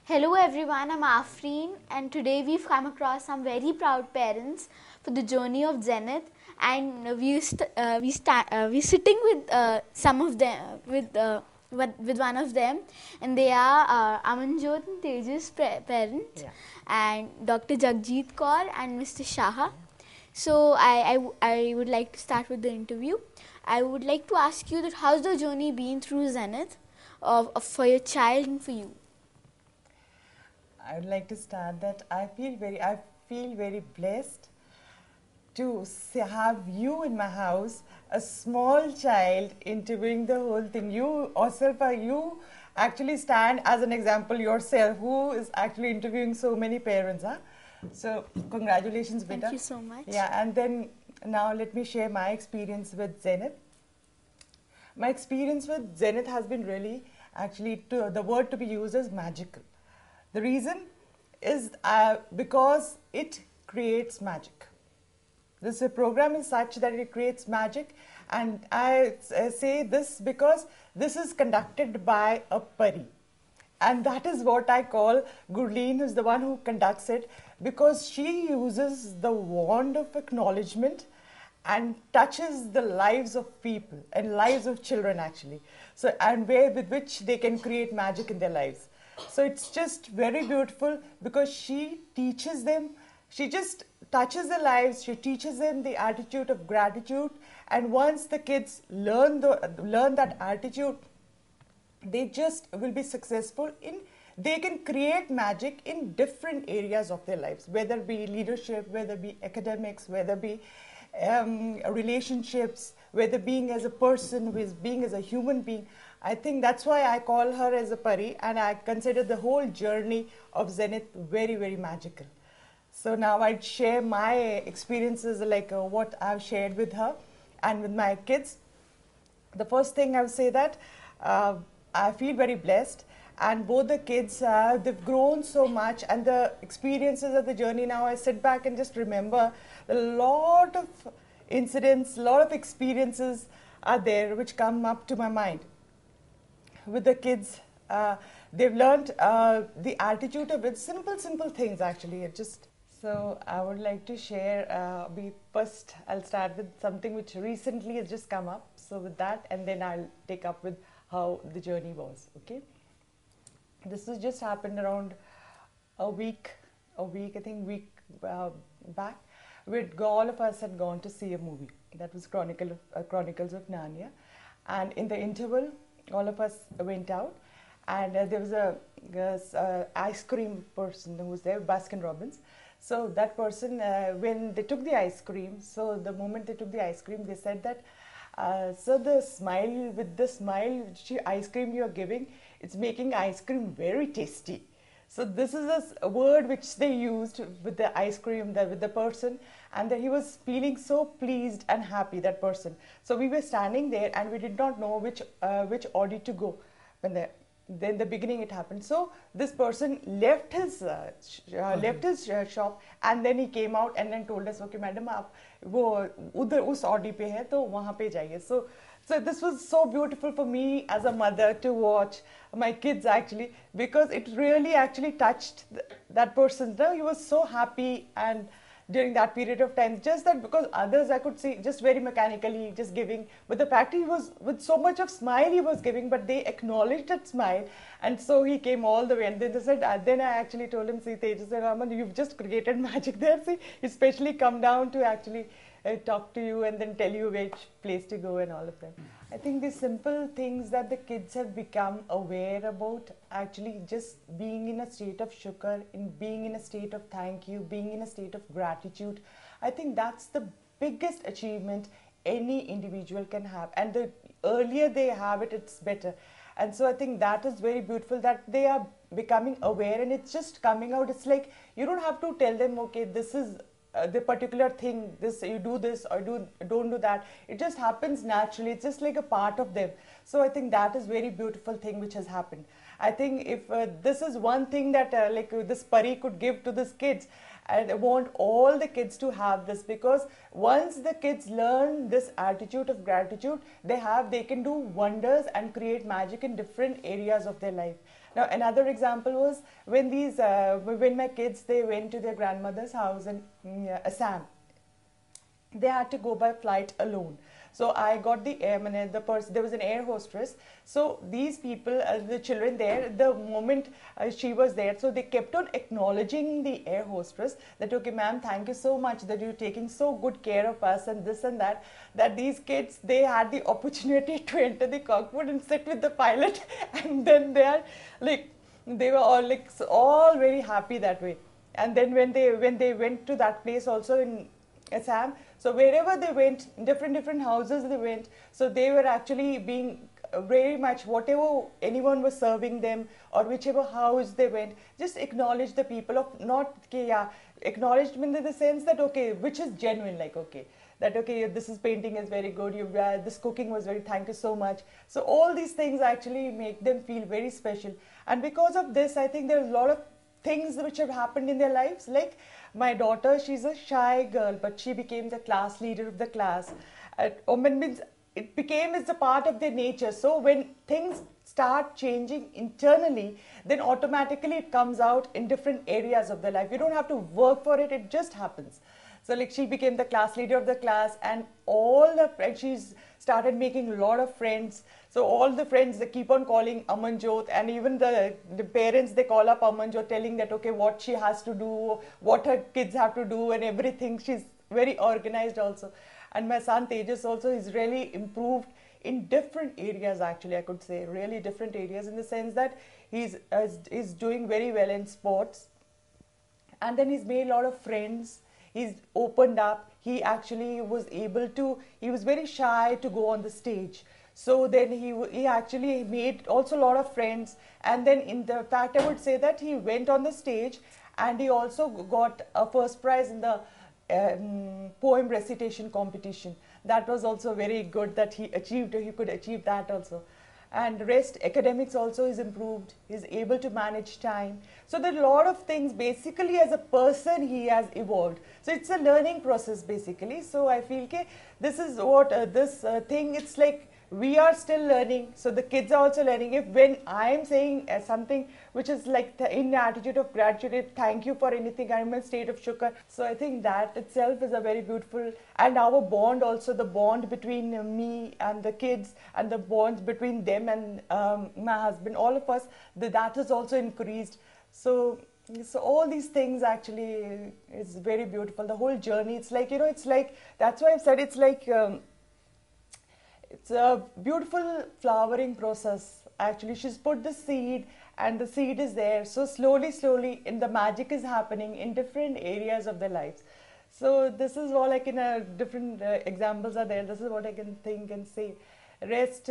Hello everyone, I'm Afreen, and today we've come across some very proud parents for the journey of Zenith, and we're sitting with some of them with one of them, and they are Amanjot and Tejas' parent, and Dr. Jagjit Kaur and Mr. Shaha. So I would like to start with the interview. I would like to ask you that how's the journey been through Zenith for your child and for you? I would like to start that I feel very blessed to have you in my house, a small child interviewing the whole thing. You yourself, you actually stand as an example yourself, who is actually interviewing so many parents, huh? So congratulations, Beta. Thank you so much. Yeah, and then now let me share my experience with Zenith. My experience with Zenith has been really, actually, the word to be used is magical. The reason is because it creates magic. This program is such that it creates magic, and I say this because this is conducted by a pari. And that is what I call Gurleen, who's the one who conducts it, because she uses the wand of acknowledgement and touches the lives of people and lives of children actually. So, and with which they can create magic in their lives. So it's just very beautiful because she teaches them, she just touches their lives, she teaches them the attitude of gratitude, and once the kids learn that attitude, they just will be successful they can create magic in different areas of their lives, whether it be leadership, whether it be academics, whether it be relationships, whether being as a person, being as a human being. I think that's why I call her as a pari, and I consider the whole journey of Zenith very, very magical. So now I'd share my experiences, like what I've shared with her and with my kids. The first thing I would say that I feel very blessed, and both the kids, they've grown so much, and the experiences of the journey, now I sit back and just remember a lot of incidents, a lot of experiences are there which come up to my mind. With the kids, they've learned the attitude of it, simple things actually. So I would like to share, first I'll start with something which recently has just come up. So with that, and then I'll take up with how the journey was, okay? This has just happened around a week back. All of us had gone to see a movie. That was Chronicles of Narnia. And in the interval, all of us went out, and there was a ice cream person who was there, Baskin Robbins. So that person, when they took the ice cream, so the moment they took the ice cream, they said that, so with the smile, ice cream you're giving, it's making ice cream very tasty. So this is a word which they used with the ice cream, with the person, and that he was feeling so pleased and happy, that person. So we were standing there, and we did not know which Audi to go. Then the beginning it happened. So this person left his shop, and then he came out and then told us, okay, madam, आप वो उधर उस Audi पे है तो वहाँ पे जाइए. So this was so beautiful for me as a mother to watch my kids actually, because it really actually touched that person. He was so happy, and during that period of time, just that, because others I could see just very mechanically just giving, but the fact he was with so much of smile he was giving, but they acknowledged that smile, and so he came all the way. And then they said, then I actually told him, see, Tejas and Raman, you've just created magic there. See, especially come down to actually talk to you and then tell you which place to go and all of that. I think these simple things that the kids have become aware about, actually just being in a state of shukr, in being in a state of thank you, being in a state of gratitude, I think that's the biggest achievement any individual can have. And the earlier they have it, it's better. And so I think that is very beautiful, that they are becoming aware, and it's just coming out. It's like you don't have to tell them, okay, this is the particular thing, this you do this or don't do that. It just happens naturally. It's just like a part of them. So I think that is very beautiful thing which has happened. I think if this is one thing that this Pari could give to these kids, and I want all the kids to have this, because once the kids learn this attitude of gratitude, they can do wonders and create magic in different areas of their life. Now another example was when my kids, they went to their grandmother's house in Assam. They had to go by flight alone. So I got the person, there was an air hostess. So these people, the children there, the moment she was there, so they kept on acknowledging the air hostess that, okay, ma'am, thank you so much that you're taking so good care of us and this and that, that these kids, they had the opportunity to enter the cockpit and sit with the pilot. And then they were all all very happy that way. And then when they went to that place also in Assam, so wherever they went, different houses they went, so they were actually being very much, whatever anyone was serving them or whichever house they went, just acknowledge the people of, not acknowledgement in the sense that, okay, which is genuine, like, okay, that, okay, this is painting is very good, this cooking was very, thank you so much. So all these things actually make them feel very special. And because of this, I think there's a lot of things which have happened in their lives. Like my daughter, she's a shy girl, but she became the class leader of the class. Means it's a part of their nature. So when things start changing internally, then automatically it comes out in different areas of their life. You don't have to work for it, it just happens. So like she became the class leader of the class, and she's started making a lot of friends. So all the friends, they keep on calling Amanjot, and even the parents, they call up Amanjot, telling that, okay, what she has to do, what her kids have to do and everything. She's very organized also. And my son Tejas also is really improved in different areas, actually, I could say, really different areas, in the sense that he's doing very well in sports. And then he's made a lot of friends. He's opened up. He actually was he was very shy to go on the stage. So then he actually made also a lot of friends. And then in the fact, I would say that he went on the stage and he also got a first prize in the poem recitation competition. That was also very good that he could achieve that also. And rest, academics also is improved. He's able to manage time. So there are a lot of things. Basically, as a person, he has evolved. So it's a learning process, basically. So I feel this is what this thing, it's like we are still learning. So the kids are also learning. If when I am saying something which is like in the attitude of gratitude, thank you for anything, I'm in a state of shukr. So I think that itself is a very beautiful, and our bond also, the bond between me and the kids, and the bonds between them and my husband, all of us, that has also increased. So all these things actually is very beautiful. The whole journey, it's like, it's like, that's why I've said it's like, it's a beautiful flowering process. Actually, she's put the seed and the seed is there. So slowly, and the magic is happening in different areas of their lives. So this is all I can, different examples are there. This is what I can think and say. Rest.